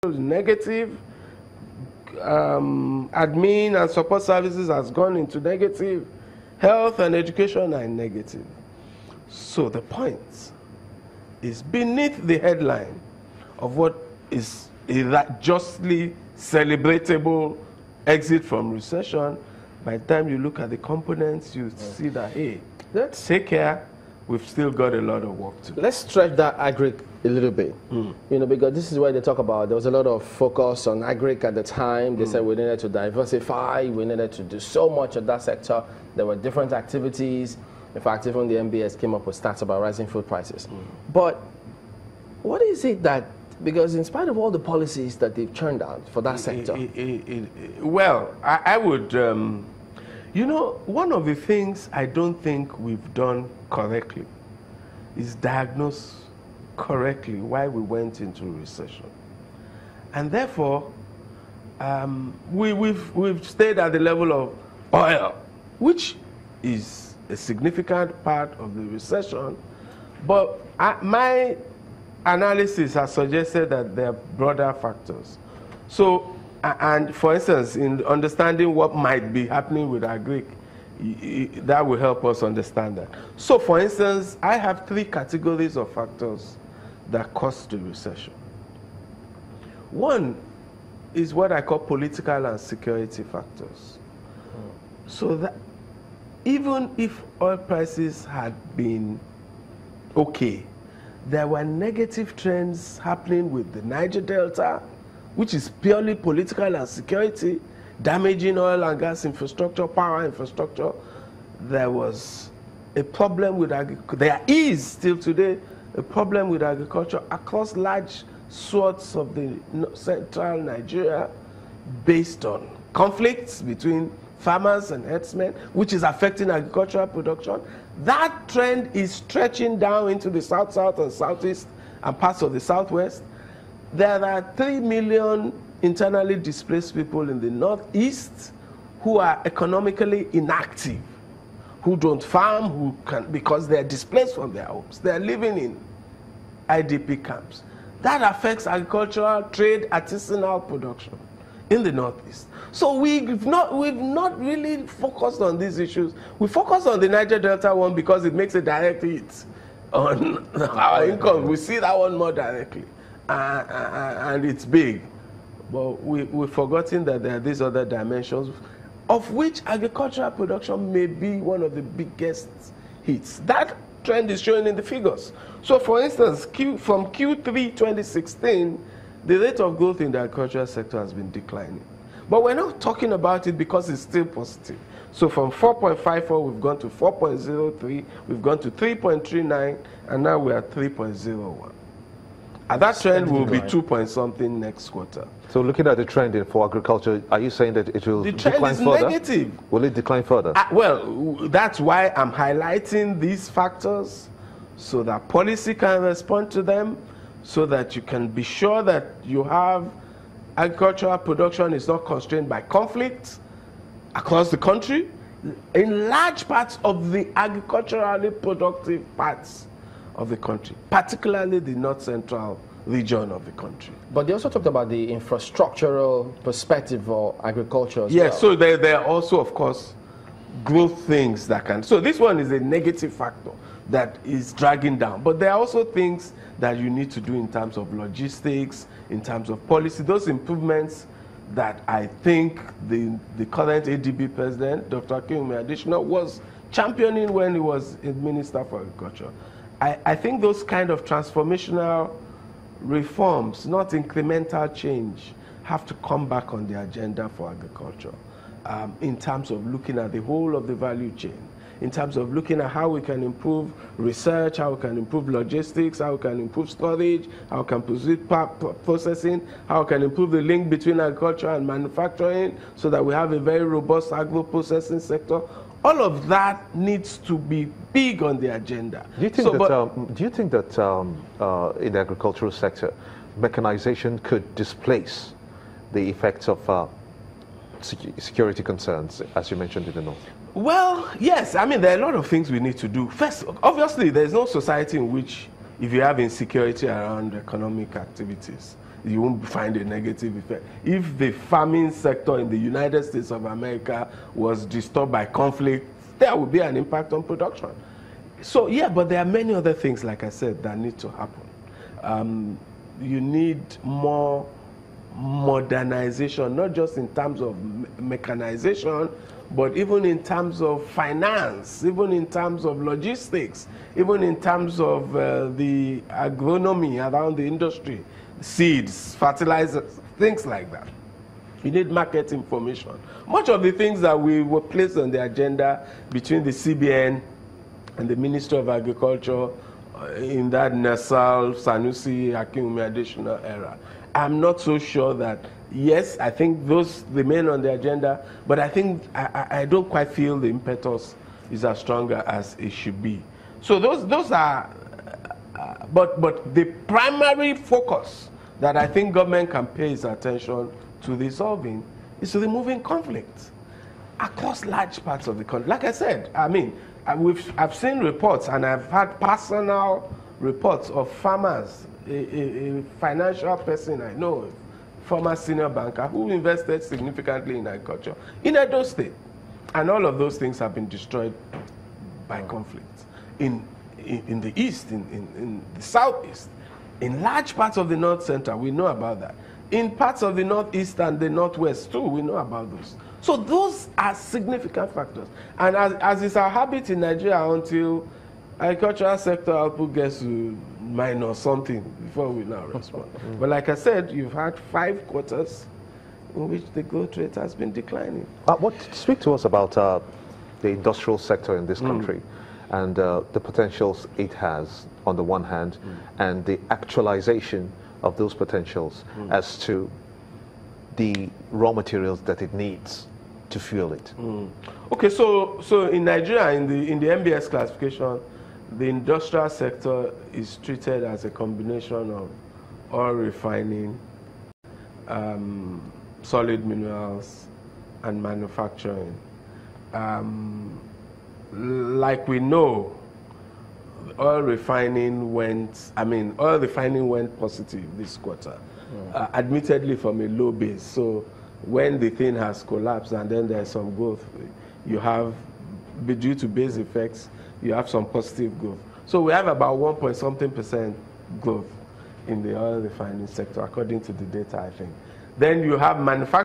negative. Admin and support services has gone into negative. Health and education are negative. So the point is beneath the headline of what is a justly celebratable exit from recession. By the time you look at the components, you see that, hey, let's take care. We've still got a lot of work to do. Let's stretch that agric a little bit, you know, because this is where they talk about, there was a lot of focus on agric at the time. They said we needed to diversify, we needed to do so much of that sector. There were different activities. In fact, even the MBS came up with stats about rising food prices. But what is it that, because in spite of all the policies that they've churned out for that sector? Well, I would, you know, one of the things I don't think we've done correctly is diagnose correctly why we went into recession. And therefore, we've stayed at the level of oil, which is a significant part of the recession. But my analysis has suggested that there are broader factors. So, and for instance, in understanding what might be happening with agric, that will help us understand that. So, for instance, I have 3 categories of factors that caused the recession. One is what I call political and security factors. So that even if oil prices had been okay, there were negative trends happening with the Niger Delta, which is purely political and security, damaging oil and gas infrastructure, power infrastructure. There was a problem with agriculture. There is still today a problem with agriculture across large swaths of the central Nigeria based on conflicts between farmers and herdsmen, which is affecting agricultural production. That trend is stretching down into the south-south and southeast and parts of the southwest. There are 3 million internally displaced people in the northeast who are economically inactive, who don't farm, who can, because they are displaced from their homes. They are living in IDP camps. That affects agricultural, trade, artisanal production in the northeast. So we've not really focused on these issues. We focus on the Niger Delta one because it makes a direct hit on our income. We see that one more directly, and it's big. But we've forgotten that there are these other dimensions, of which agricultural production may be one of the biggest hits. That trend is showing in the figures. So, for instance, from Q3 2016, the rate of growth in the agricultural sector has been declining. But we're not talking about it because it's still positive. So from 4.54, we've gone to 4.03, we've gone to 3.39, and now we're at 3.01. And that trend will be 2 point something next quarter. So looking at the trend for agriculture, are you saying that it will decline further? The trend is negative. Will it decline further? Well, that's why I'm highlighting these factors so that policy can respond to them, so that you can be sure that you have agricultural production is not constrained by conflict across the country in large parts of the agriculturally productive parts of the country, particularly the north-central region of the country. But they also talked about the infrastructural perspective for agriculture as yes, well. so there are also, of course, growth things that can... So this one is a negative factor that is dragging down. But there are also things that you need to do in terms of logistics, in terms of policy, those improvements that I think the current ADB president, Dr. Akinwumi Adesina, was championing when he was a Minister for Agriculture. I think those kind of transformational reforms, not incremental change, have to come back on the agenda for agriculture in terms of looking at the whole of the value chain, in terms of looking at how we can improve research, how we can improve logistics, how we can improve storage, how we can improve processing, how we can improve the link between agriculture and manufacturing so that we have a very robust agro-processing sector. All of that needs to be big on the agenda. Do you think that in the agricultural sector, mechanization could displace the effects of security concerns, as you mentioned in the north? Well, yes. I mean, there are a lot of things we need to do. First, obviously, there's no society in which, if you have insecurity around economic activities, you won't find a negative effect. If the farming sector in the United States of America was disturbed by conflict, there would be an impact on production. So yeah, but there are many other things, like I said, that need to happen. You need more modernization, not just in terms of mechanization, but even in terms of finance, even in terms of logistics, even in terms of the agronomy around the industry, seeds, fertilizers, things like that. You need market information. Much of the things that we were placed on the agenda between the CBN and the Ministry of Agriculture in that Nassau, Sanusi, Akinwumi Adesina era, I'm not so sure that, yes, I think those remain on the agenda, but I think I don't quite feel the impetus is as strong as it should be. So those are, but the primary focus that I think government can pay its attention to resolving is to removing conflict across large parts of the country. Like I said, I mean, I've seen reports and I've had personal reports of farmers, a financial person I know, a former senior banker who invested significantly in agriculture in Edo State. And all of those things have been destroyed by conflict. In the east, in the southeast, in large parts of the north center, we know about that. In parts of the northeast and the northwest too, we know about those. So those are significant factors. And as is our habit in Nigeria, until agricultural sector output gets to minus something before we now respond. But like I said, you've had 5 quarters in which the growth rate has been declining. Speak to us about the industrial sector in this country and the potentials it has on the one hand and the actualization of those potentials as to the raw materials that it needs to fuel it. Okay, so in Nigeria, in the MBS classification, the industrial sector is treated as a combination of oil refining, solid minerals, and manufacturing. Like we know, oil refining went positive this quarter, admittedly from a low base. So when the thing has collapsed and then there's some growth, you have, due to base effects, you have some positive growth. So we have about 1.something% growth in the oil refining sector, according to the data, I think. Then you have manufacturing.